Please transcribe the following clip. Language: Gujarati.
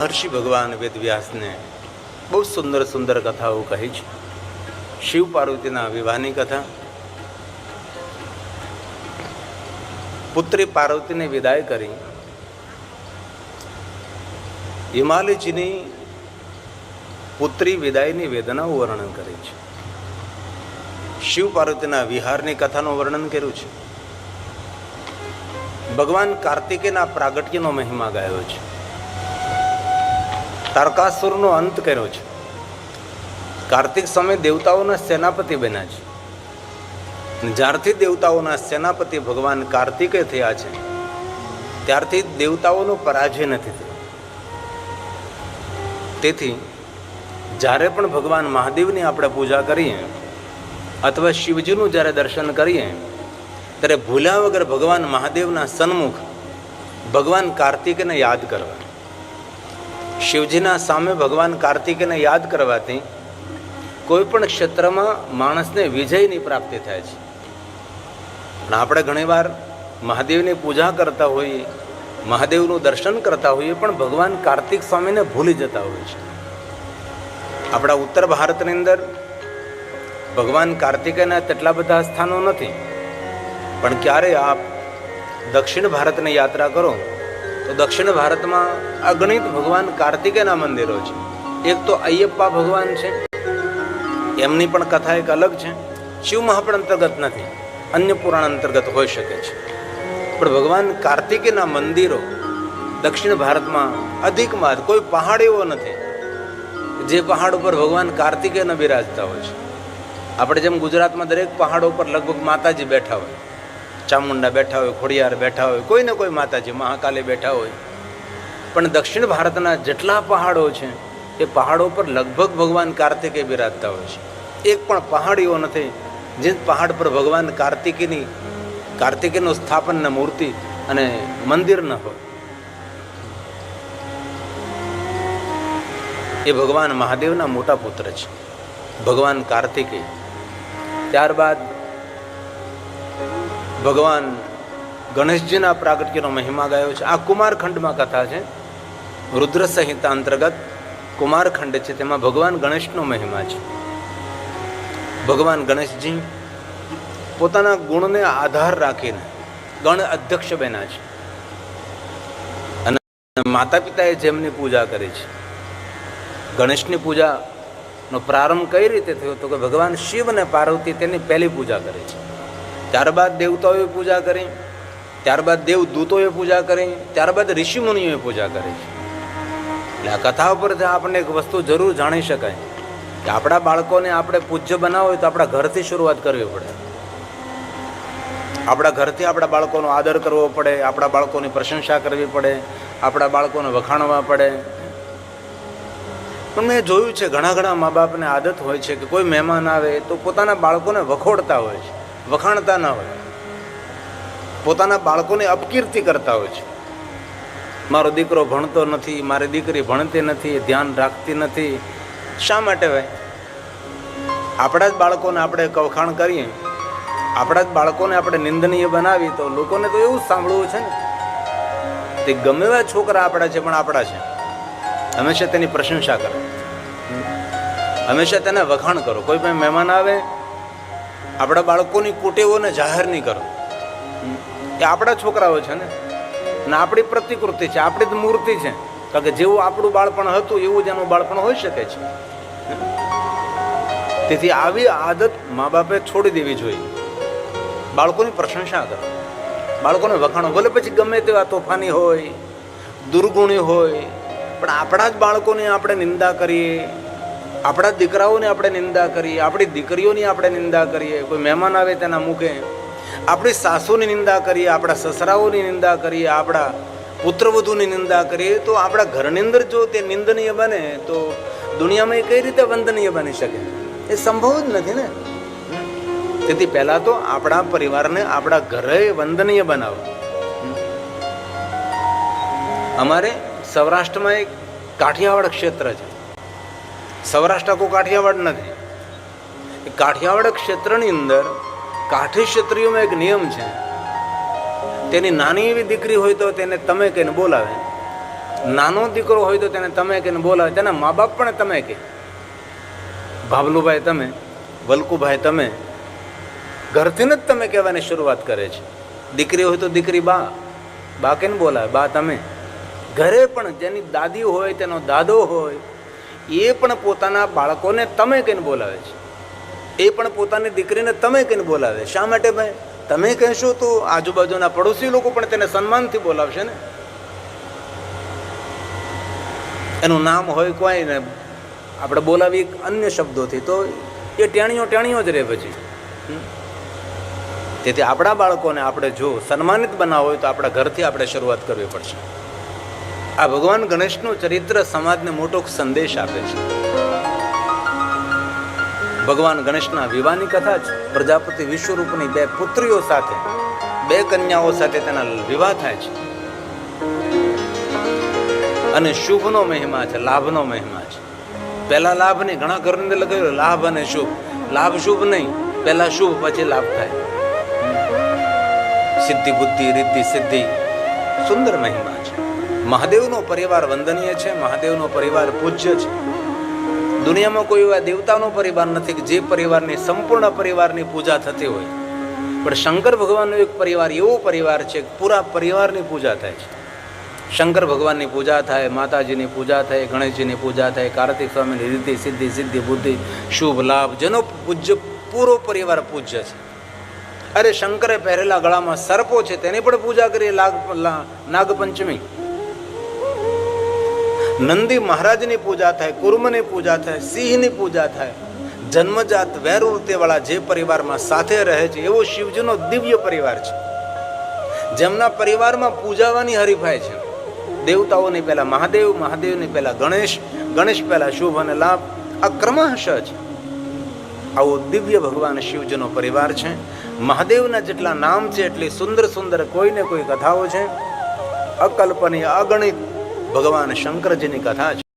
महर्षि भगवान वेदव्यास ने बहुत सुंदर सुंदर कथाओं कही है। शिव पार्वती विवाहनी कथा, पुत्री पार्वती ने विदाय करी, हिमालयजीनी पुत्री विदायनी वेदनाओं वर्णन करी है। शिव पार्वती विहारनी कथाનું વર્ણન કર્યું છે। ભગવાન કાર્તિકેયના પ્રાગટ્યનો મહિમા ગાયો છે। તારકાસુરનો અંત કર્યો છે। કાર્તિક સમય દેવતાઓના સેનાપતિ બન્યા છે। જ્યારથી દેવતાઓના સેનાપતિ ભગવાન કાર્તિકેય થયા છે ત્યારથી દેવતાઓનો પરાજય નથી થયો। તેથી જ્યારે પણ ભગવાન મહાદેવની આપણે પૂજા કરીએ अथवा शिवजीનું જ્યારે દર્શન કરીએ ત્યારે ભૂલ્યા વગર ભગવાન મહાદેવના સન્મુખ ભગવાન કાર્તિકેયને યાદ કરવા। શિવજીના સામે ભગવાન કાર્તિકેયને યાદ કરવાથી કોઈ પણ ક્ષેત્રમાં માણસને વિજયની પ્રાપ્તિ થાય છે। અને આપણે ઘણીવાર મહાદેવની પૂજા કરતા હોઈએ, મહાદેવનું દર્શન કરતા હોઈએ, પણ ભગવાન કાર્તિક સ્વામીને ભૂલી જતા હોઈએ છીએ। આપણા ઉત્તર ભારતની અંદર ભગવાન કાર્તિકેયના તેટલા બધા સ્થાનો નથી, પણ ક્યારે આપ દક્ષિણ ભારતની યાત્રા કરો તો દક્ષિણ ભારતમાં અગણિત ભગવાન કાર્તિકેયના મંદિરો છે। એક તો અયપ્પા ભગવાન છે, એમની પણ કથા એક અલગ છે। શિવ મહાપુરાણ અંતર્ગત નથી, અન્ય પુરાણ અંતર્ગત હોઈ શકે છે, પણ ભગવાન કાર્તિકેયના મંદિરો દક્ષિણ ભારતમાં અધિકમાં કોઈ પહાડ એવો નથી જે પહાડ ઉપર ભગવાન કાર્તિકેય બિરાજતા હોય છે। આપણે જેમ ગુજરાતમાં દરેક પહાડો પર લગભગ માતાજી બેઠા હોય, ચામુંડા બેઠા હોય, ખોડિયાર બેઠા હોય, કોઈ ને કોઈ માતાજી, મહાકાલી બેઠા હોય, પણ દક્ષિણ ભારતના જેટલા પહાડો છે એ પહાડો પર લગભગ ભગવાન કાર્તિકેય બિરાજતા હોય છે। એક પણ પહાડ એવો નથી જે પહાડ પર ભગવાન કાર્તિકેયનું સ્થાપન ને મૂર્તિ અને મંદિર ન હોય। એ ભગવાન મહાદેવના મોટા પુત્ર છે ભગવાન કાર્તિકેય। ત્યારબાદ ભગવાન ગણેશજીના પ્રાગટ્યનો મહિમા ગાયો છે। આ કુમારખંડમાં કથા છે, રુદ્ર સંહિતા અંતર્ગત કુમારખંડ છે, તેમાં ભગવાન ગણેશનો મહિમા છે। ભગવાન ગણેશજી પોતાના ગુણને આધાર રાખીને ગણ અધ્યક્ષ બન્યા છે અને માતા પિતાએ જેમની પૂજા કરી છે। ગણેશની પૂજાનો પ્રારંભ કઈ રીતે થયો તો કે ભગવાન શિવ અને પાર્વતી તેની પહેલી પૂજા કરી છે, ત્યારબાદ દેવતાઓએ પૂજા કરી, ત્યારબાદ દેવદૂતોએ પૂજા કરી, ત્યારબાદ ઋષિમુનિઓએ પૂજા કરી છે। એટલે આ કથા ઉપરથી આપણને એક વસ્તુ જરૂર જાણી શકાય કે આપણા બાળકોને આપણે પૂજ્ય બનાવવું હોય તો આપણા ઘરથી શરૂઆત કરવી પડે। આપણા ઘરથી આપણા બાળકોનો આદર કરવો પડે, આપણા બાળકોની પ્રશંસા કરવી પડે, આપણા બાળકોને વખાણવા પડે। પણ મેં જોયું છે ઘણા મા બાપને આદત હોય છે કે કોઈ મહેમાન આવે તો પોતાના બાળકોને વખોડતા હોય છે, વખાણતા ના હોય, પોતાના બાળકોને અપકીર્તિ કરતા હોય છે। મારો દીકરો ભણતો નથી, મારી દીકરી ભણતી નથી, ધ્યાન રાખતી નથી। શા માટે ભાઈ? આપણા જ બાળકોને આપણે વખાણ કરીએ, આપણા જ બાળકોને આપણે નિંદનીય બનાવી તો લોકોને તો એવું સાંભળવું છે ને તે ગમે એવા છોકરા આપણા છે પણ આપણા છે, હંમેશા તેની પ્રશંસા કરો, હંમેશા તેને વખાણ કરો। કોઈ પણ મહેમાન આવે આપણા બાળકોની કુટેવોને જાહેર નહીં કરો, એ આપણા છોકરાઓ છે ને, અને આપણી પ્રતિકૃતિ છે, આપણી જ મૂર્તિ છે, કારણ કે જેવું આપણું બાળપણ હતું એવું જ એનું બાળપણ હોઈ શકે છે। તેથી આવી આદત મા બાપે છોડી દેવી જોઈએ। બાળકોની પ્રશંસા કરો, બાળકોને વખાણો, ભલે પછી ગમે તેવા તોફાની હોય, દુર્ગુણી હોય, પણ આપણા જ બાળકોની આપણે નિંદા કરીએ, આપણા દીકરાઓની આપણે નિંદા કરીએ, આપણી દીકરીઓની આપણે નિંદા કરીએ, કોઈ મહેમાન આવે તેના મુખે આપણી સાસુની નિંદા કરીએ, આપણા સસરાઓની નિંદા કરીએ, આપણા પુત્રવધુની નિંદા કરીએ, તો આપણા ઘરની અંદર જો તે નિંદનીય બને તો દુનિયામાં એ કઈ રીતે વંદનીય બની શકે? એ સંભવ જ નથી ને। તેથી પહેલાં તો આપણા પરિવારને આપણા ઘરે વંદનીય બનાવો। અમારે સૌરાષ્ટ્રમાં એક કાઠિયાવાડ ક્ષેત્ર છે, સૌરાષ્ટ્ર કોઈ કાઠિયાવાડ નથી, એ કાઠિયાવાડ ક્ષેત્રની અંદર કાઠી ક્ષત્રિયોમાં એક નિયમ છે તેની નાની એવી દીકરી હોય તો તેને તમે કહીને બોલાવે, નાનો દીકરો હોય તો તેને તમે કહીને બોલાવે, તેના મા બાપ પણ તમે કહે. ભાવલુભાઈ તમે, વલ્કુભાઈ તમે, ઘરથી જ તમે કહેવાની શરૂઆત કરે છે. દીકરી હોય તો દીકરી બા, બા કહીને બોલાવે, બા તમે. ઘરે પણ જેની દાદી હોય, તેનો દાદો હોય, એ પણ પોતાના બાળકોને તમે કહીને બોલાવે છે. એ પણ પોતાની દીકરીને તમે કહીને બોલાવે. શા માટે ભાઈ? તમે કહેશો તો આજુબાજુના પડોશી લોકો પણ તેને સન્માનથી બોલાવશે ને. એનું નામ હોય કોઈ ને આપણે બોલાવી અન્ય શબ્દોથી તો એ ટેણીઓ જ રહે પછી. તેથી આપણા બાળકોને આપણે જો સન્માનિત બનાવવું હોય તો આપણા ઘરથી આપણે શરૂઆત કરવી પડશે. આ ભગવાન ગણેશનું ચરિત્ર સમાજને મોટો સંદેશ આપે છે. ભગવાન ગણેશના વિવાહની કથા છે. પ્રજાપતિ વિશ્વરૂપની 2 પુત્રીઓ સાથે, 2 કન્યાઓ સાથે તેના વિવાહ થાય છે. અને શુભનો મહિમા છે, લાભનો મહિમા છે. પહેલા લાભ નહીં, ઘણા ઘરની અંદર લખાયું લાભ અને શુભ. લાભ શુભ નહીં, પહેલા શુભ પછી લાભ થાય. સિદ્ધિ બુદ્ધિ રિદ્ધિ સિદ્ધિ, સુંદર મહિમા છે. મહાદેવનો પરિવાર વંદનીય છે. મહાદેવનો પરિવાર પૂજ્ય છે. દુનિયામાં કોઈ એવા દેવતાનો પરિવાર નથી કે જે પરિવારની સંપૂર્ણ પરિવારની પૂજા થતી હોય. પણ શંકર ભગવાનનો એક પરિવાર એવો પરિવાર છે કે પૂરા પરિવારની પૂજા થાય છે. શંકર ભગવાનની પૂજા થાય, માતાજીની પૂજા થાય, ગણેશજીની પૂજા થાય, કાર્તિક સ્વામીની રીતિ સિદ્ધિ સિદ્ધિ બુદ્ધિ શુભ લાભ, જેનો પૂજ્ય પૂરો પરિવાર પૂજ્ય છે. અરે શંકરે પહેરેલા ગળામાં સર્પો છે તેની પણ પૂજા કરીએ નાગપંચમી. નંદી મહારાજની પૂજા થાય, કુર્મની પૂજા થાય, સિંહની પૂજા થાય. જન્મજાત વૈરવૃત્તિવાળા જે પરિવારમાં સાથે રહે છે એવો શિવજીનો દિવ્ય પરિવાર છે. જેમના પરિવારમાં પૂજાવાની હરીફાઈ છે. દેવતાઓની પહેલા મહાદેવ, મહાદેવની પહેલા ગણેશ, ગણેશ પહેલા શુભ અને લાભ, આ ક્રમશઃ છે. આવો દિવ્ય ભગવાન શિવજીનો પરિવાર છે. મહાદેવના જેટલા નામ છે એટલી સુંદર સુંદર કોઈને કોઈ કથાઓ છે. અકલ્પનીય અગણિત ભગવાન શંકરજીની કથા છે.